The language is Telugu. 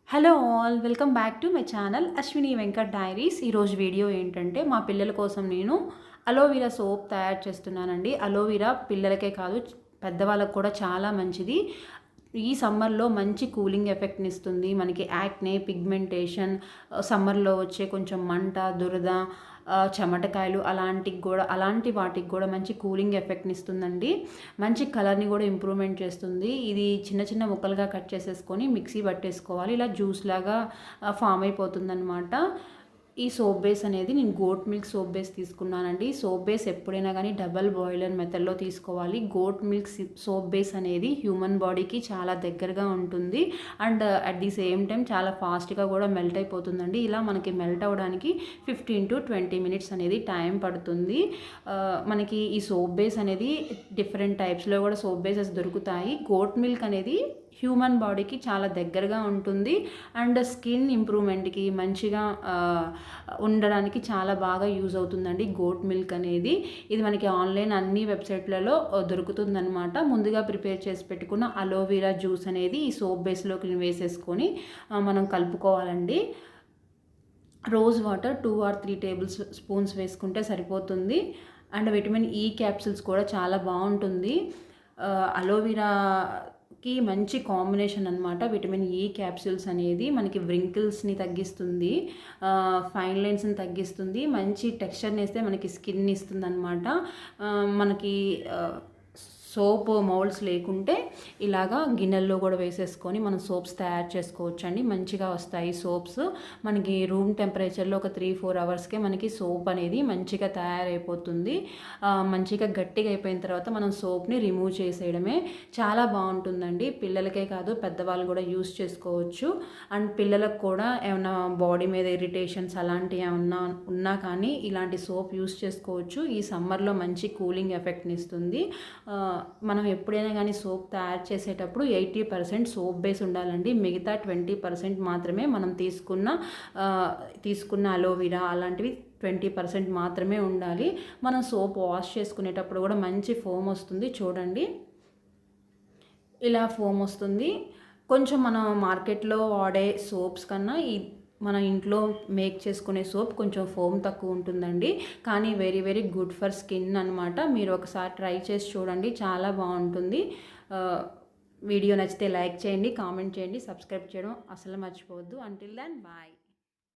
Hello all welcome back to my channel Ashwini Venkat diaries. ఈరోజు వీడియో ఏంటంటే మా పిల్లల కోసం నేను అలోవెరా సోప్ తయారు చేస్తున్నానండి. అలోవెరా పిల్లలకే కాదు పెద్దవాళ్ళకు కూడా చాలా మంచిది. ఈ సమ్మర్లో మంచి కూలింగ్ ఎఫెక్ట్ని ఇస్తుంది. మనకి యాక్నే, పిగ్మెంటేషన్, సమ్మర్లో వచ్చే కొంచెం మంట, దురద, చెమటకాయలు అలాంటి వాటికి కూడా మంచి కూలింగ్ ఎఫెక్ట్ని ఇస్తుందండి. మంచి కలర్ని కూడా ఇంప్రూవ్మెంట్ చేస్తుంది. ఇది చిన్న చిన్న ముక్కలుగా కట్ చేసేసుకొని మిక్సీ పట్టేసుకోవాలి. ఇలా జ్యూస్ లాగా ఫామ్ అయిపోతుందన్నమాట. ఈ సోప్ బేస్ అనేది నేను గోట్ మిల్క్ సోప్ బేస్ తీసుకున్నానండి. సోప్ బేస్ ఎప్పుడైనా కానీ డబల్ బాయిలర్ మెథడ్లో తీసుకోవాలి. గోట్ మిల్క్ సోప్ బేస్ అనేది హ్యూమన్ బాడీకి చాలా దగ్గరగా ఉంటుంది and at the same time చాలా ఫాస్ట్గా కూడా మెల్ట్ అయిపోతుందండి. ఇలా మనకి మెల్ట్ అవ్వడానికి 15 to 20 minutes అనేది టైం పడుతుంది. మనకి ఈ సోప్ బేస్ అనేది డిఫరెంట్ టైప్స్లో కూడా సోప్ బేసెస్ దొరుకుతాయి. గోట్ మిల్క్ అనేది హ్యూమన్ బాడీకి చాలా దగ్గరగా ఉంటుంది అండ్ స్కిన్ ఇంప్రూవ్మెంట్కి మంచిగా ఉండడానికి చాలా బాగా యూజ్ అవుతుందండి గోట్ మిల్క్ అనేది. ఇది మనకి ఆన్లైన్ అన్ని వెబ్సైట్లలో దొరుకుతుందనమాట. ముందుగా ప్రిపేర్ చేసి పెట్టుకున్న అలోవెరా జ్యూస్ అనేది ఈ సోప్ బేస్లోకి వేసేసుకొని మనం కలుపుకోవాలండి. రోజ్ వాటర్ 2 or 3 tablespoons వేసుకుంటే సరిపోతుంది. అండ్ విటమిన్ ఈ క్యాప్సిల్స్ కూడా చాలా బాగుంటుంది. అలోవెరాకి మంచి కాంబినేషన్ అనమాట. విటమిన్ ఈ క్యాప్సూల్స్ అనేది మనకి వ్రింకిల్స్ని తగ్గిస్తుంది, ఫైన్ లైన్స్ని తగ్గిస్తుంది, మంచి టెక్స్చర్ని వేస్తే మనకి స్కిన్ ఇస్తుంది అనమాట. మనకి సోప్ మౌల్డ్స్ లేకుంటే ఇలాగా గిన్నెల్లో కూడా వేసేసుకొని మనం సోప్స్ తయారు చేసుకోవచ్చండి. మంచిగా వస్తాయి సోప్స్. మనకి రూమ్ టెంపరేచర్లో ఒక 3-4 అవర్స్కే మనకి సోప్ అనేది మంచిగా తయారైపోతుంది. మంచిగా గట్టిగా అయిపోయిన తర్వాత మనం సోప్ని రిమూవ్ చేసేయడమే. చాలా బాగుంటుందండి. పిల్లలకే కాదు పెద్దవాళ్ళు కూడా యూస్ చేసుకోవచ్చు. అండ్ పిల్లలకు కూడా ఏమైనా బాడీ మీద ఇరిటేషన్స్ అలాంటివి ఏమన్నా ఉన్నా కానీ ఇలాంటి సోప్ యూస్ చేసుకోవచ్చు. ఈ సమ్మర్లో మంచి కూలింగ్ ఎఫెక్ట్ని ఇస్తుంది. మనం ఎప్పుడైనా కానీ సోప్ తయారు చేసేటప్పుడు 80% సోప్ బేస్ ఉండాలండి. మిగతా 20% మాత్రమే మనం తీసుకున్న అలోవెరా అలాంటివి 20% మాత్రమే ఉండాలి. మనం సోప్ వాష్ చేసుకునేటప్పుడు కూడా మంచి ఫోమ్ వస్తుంది. చూడండి, ఇలా ఫోమ్ వస్తుంది. కొంచెం మనం మార్కెట్లో వాడే సోప్స్ కన్నా మన ఇంట్లో మేక్ చేసుకునే సోప్ కొంచెం ఫోమ్ తక్కువ ఉంటుందండి, కానీ very very good for skin అనమాట. మీరు ఒకసారి ట్రై చేసి చూడండి, చాలా బాగుంటుంది. వీడియో నచ్చితే లైక్ చేయండి, కామెంట్ చేయండి, సబ్స్క్రైబ్ చేయడం అసలు మర్చిపోవద్దు. Until then bye.